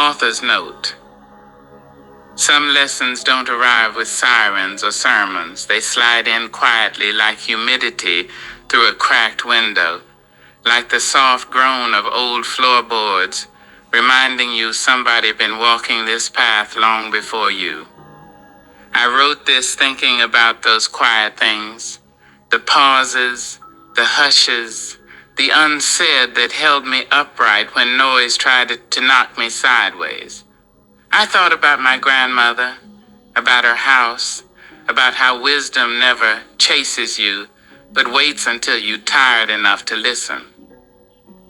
Author's note. Some lessons don't arrive with sirens or sermons. They slide in quietly like humidity through a cracked window, like the soft groan of old floorboards, reminding you somebody been walking this path long before you. I wrote this thinking about those quiet things, the pauses, the hushes, the unsaid that held me upright when noise tried to knock me sideways. I thought about my grandmother, about her house, about how wisdom never chases you, but waits until you're tired enough to listen.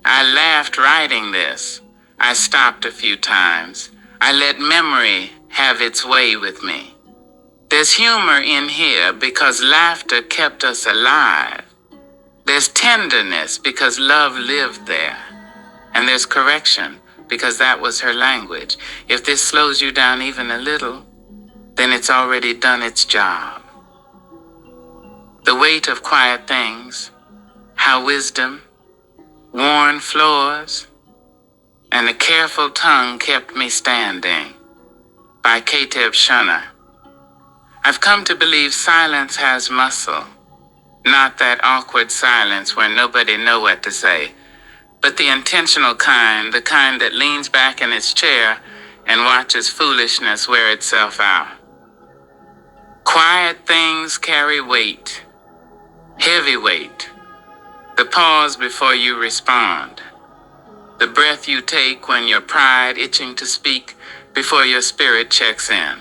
I laughed writing this. I stopped a few times. I let memory have its way with me. There's humor in here because laughter kept us alive. There's tenderness because love lived there. And there's correction because that was her language. If this slows you down even a little, then it's already done its job. The weight of quiet things, how wisdom, worn floors, and a careful tongue kept me standing, by Kateb Shunner. I've come to believe silence has muscle, not that awkward silence where nobody know what to say, but the intentional kind, the kind that leans back in its chair and watches foolishness wear itself out. Quiet things carry weight, heavy weight. The pause before you respond. The breath you take when your pride itching to speak before your spirit checks in.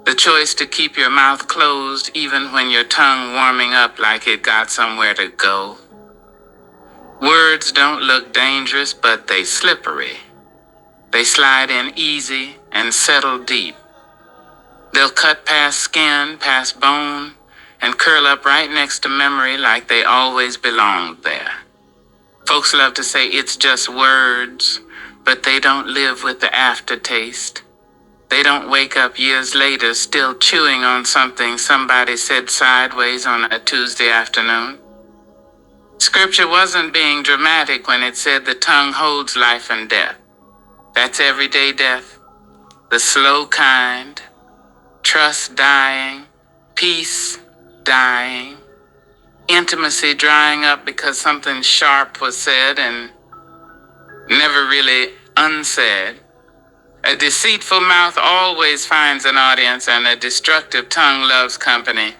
The choice to keep your mouth closed even when your tongue warming up like it got somewhere to go. Words don't look dangerous, but they slippery. They slide in easy and settle deep. They'll cut past skin, past bone, and curl up right next to memory like they always belonged there. Folks love to say it's just words, but they don't live with the aftertaste. They don't wake up years later still chewing on something somebody said sideways on a Tuesday afternoon. Scripture wasn't being dramatic when it said the tongue holds life and death. That's everyday death, the slow kind, trust dying, peace dying, intimacy drying up because something sharp was said and never really unsaid. A deceitful mouth always finds an audience, and a destructive tongue loves company.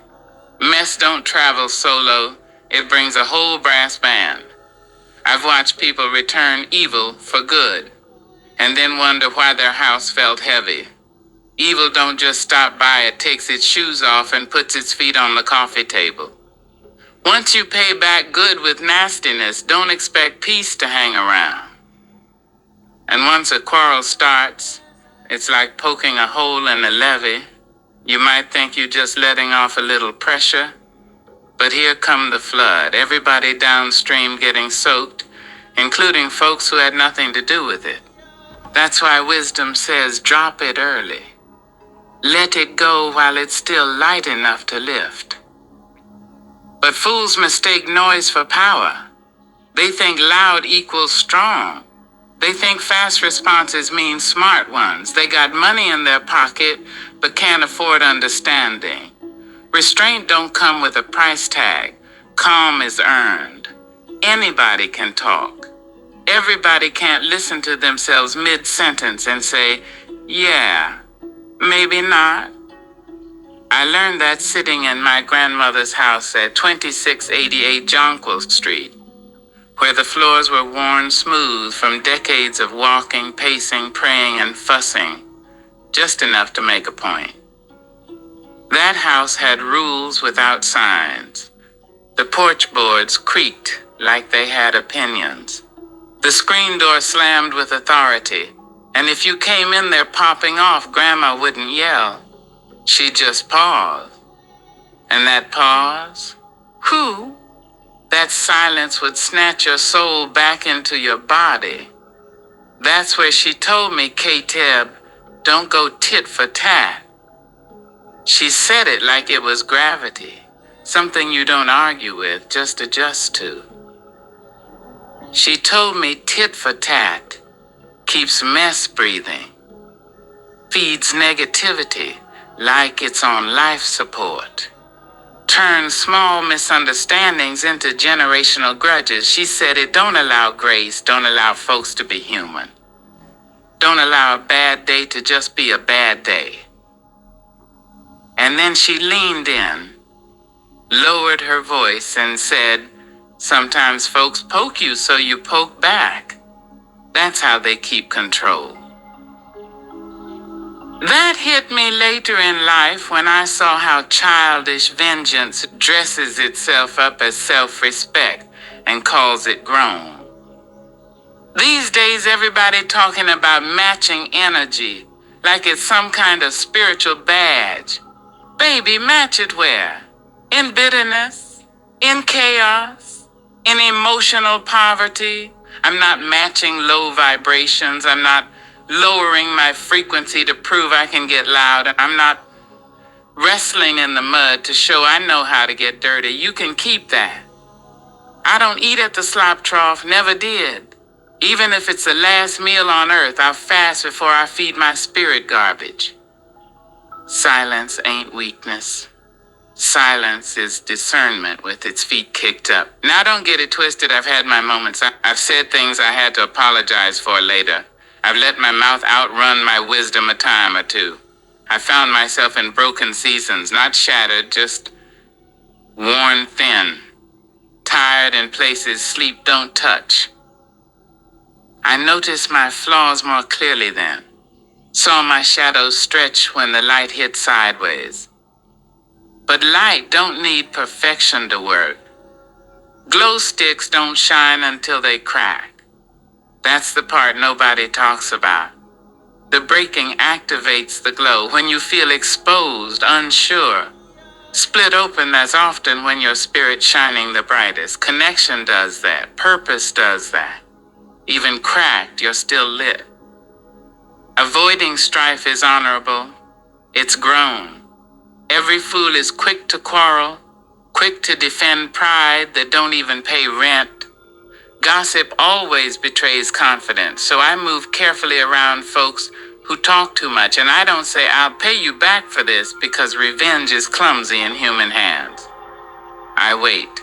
Mess don't travel solo, it brings a whole brass band. I've watched people return evil for good, and then wonder why their house felt heavy. Evil don't just stop by, it takes its shoes off and puts its feet on the coffee table. Once you pay back good with nastiness, don't expect peace to hang around. And once a quarrel starts, it's like poking a hole in a levee. You might think you're just letting off a little pressure, but here come the flood, everybody downstream getting soaked, including folks who had nothing to do with it. That's why wisdom says drop it early. Let it go while it's still light enough to lift. But fools mistake noise for power. They think loud equals strong. They think fast responses mean smart ones. They got money in their pocket, but can't afford understanding. Restraint don't come with a price tag. Calm is earned. Anybody can talk. Everybody can't listen to themselves mid-sentence and say, yeah, maybe not. I learned that sitting in my grandmother's house at 2688 Jonquil Street, where the floors were worn smooth from decades of walking, pacing, praying, and fussing, just enough to make a point. That house had rules without signs. The porch boards creaked like they had opinions. The screen door slammed with authority, and if you came in there popping off, Grandma wouldn't yell. She'd just pause. And that pause? Whew! That silence would snatch your soul back into your body. That's where she told me, Kateb, don't go tit for tat. She said it like it was gravity, something you don't argue with, just adjust to. She told me tit for tat, keeps mess breathing, feeds negativity like it's on life support, turns small misunderstandings into generational grudges. She said it don't allow grace, don't allow folks to be human. Don't allow a bad day to just be a bad day. And then she leaned in, lowered her voice, and said, sometimes folks poke you, so you poke back. That's how they keep control. That hit me later in life when I saw how childish vengeance dresses itself up as self-respect and calls it grown. These days, everybody talking about matching energy like it's some kind of spiritual badge. Baby, match it where? In bitterness? In chaos? In emotional poverty? I'm not matching low vibrations. I'm not lowering my frequency to prove I can get loud. I'm not wrestling in the mud to show I know how to get dirty. You can keep that. I don't eat at the slop trough, never did. Even if it's the last meal on earth, I'll fast before I feed my spirit garbage. Silence ain't weakness. Silence is discernment with its feet kicked up. Now don't get it twisted, I've had my moments. I've said things I had to apologize for later. I've let my mouth outrun my wisdom a time or two. I found myself in broken seasons, not shattered, just worn thin. Tired in places sleep don't touch. I noticed my flaws more clearly then. Saw my shadows stretch when the light hit sideways. But light don't need perfection to work. Glow sticks don't shine until they crack. That's the part nobody talks about. The breaking activates the glow when you feel exposed, unsure. Split open, that's often when your spirit's shining the brightest. Connection does that. Purpose does that. Even cracked, you're still lit. Avoiding strife is honorable. It's grown. Every fool is quick to quarrel, quick to defend pride that don't even pay rent. Gossip always betrays confidence, so I move carefully around folks who talk too much, and I don't say I'll pay you back for this because revenge is clumsy in human hands. I wait.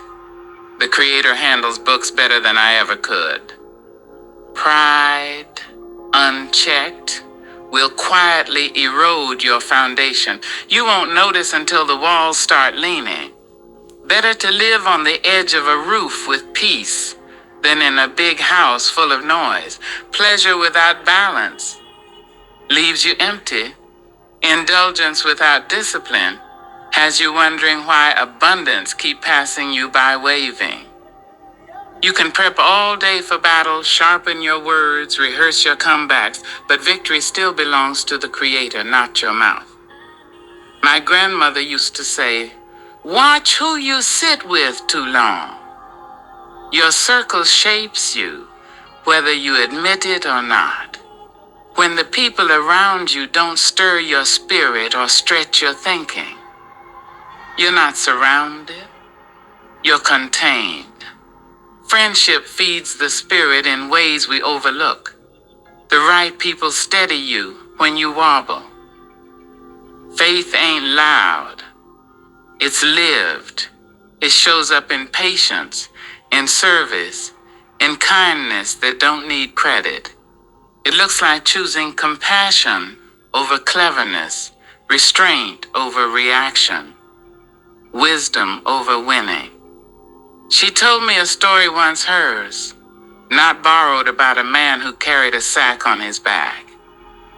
The Creator handles books better than I ever could. Pride, unchecked, will quietly erode your foundation. You won't notice until the walls start leaning. Better to live on the edge of a roof with peace than in a big house full of noise. Pleasure without balance leaves you empty. Indulgence without discipline has you wondering why abundance keep passing you by waving. You can prep all day for battle, sharpen your words, rehearse your comebacks, but victory still belongs to the Creator, not your mouth. My grandmother used to say, watch who you sit with too long. Your circle shapes you, whether you admit it or not. When the people around you don't stir your spirit or stretch your thinking, you're not surrounded, you're contained. Friendship feeds the spirit in ways we overlook. The right people steady you when you wobble. Faith ain't loud. It's lived. It shows up in patience, in service, in kindness that don't need credit. It looks like choosing compassion over cleverness, restraint over reaction, wisdom over winning. She told me a story once hers, not borrowed, about a man who carried a sack on his back.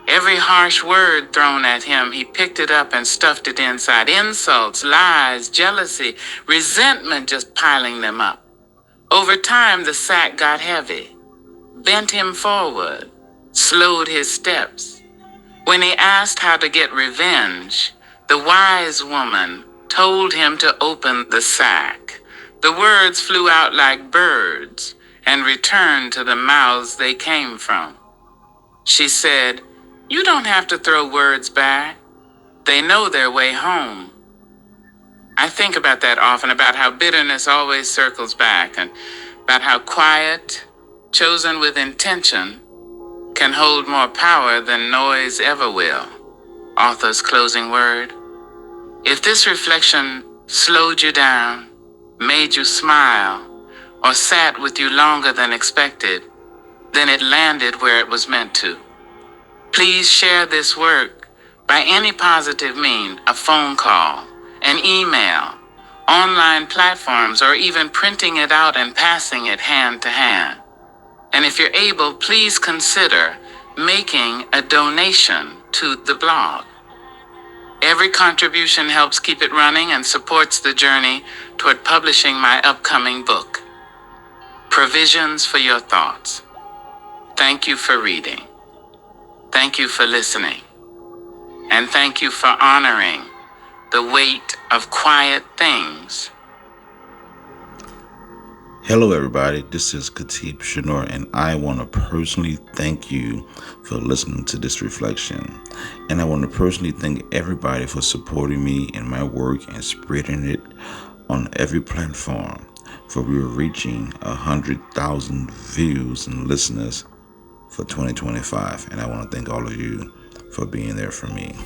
Every harsh word thrown at him, he picked it up and stuffed it inside. Insults, lies, jealousy, resentment just piling them up. Over time, the sack got heavy, bent him forward, slowed his steps. When he asked how to get revenge, the wise woman told him to open the sack. The words flew out like birds and returned to the mouths they came from. She said, you don't have to throw words back. They know their way home. I think about that often, about how bitterness always circles back, and about how quiet, chosen with intention, can hold more power than noise ever will. Author's closing word. If this reflection slowed you down, made you smile, or sat with you longer than expected, then it landed where it was meant to. Please share this work by any positive means, a phone call, an email, online platforms, or even printing it out and passing it hand to hand. And if you're able, please consider making a donation to the blog. Every contribution helps keep it running and supports the journey toward publishing my upcoming book, Provisions for Your Thoughts. Thank you for reading. Thank you for listening. And thank you for honoring the weight of quiet things. Hello everybody, this is Khatib Shanor, and I want to personally thank you for listening to this reflection. And I want to personally thank everybody for supporting me in my work and spreading it on every platform, for we are reaching 100,000 views and listeners for 2025. And I want to thank all of you for being there for me.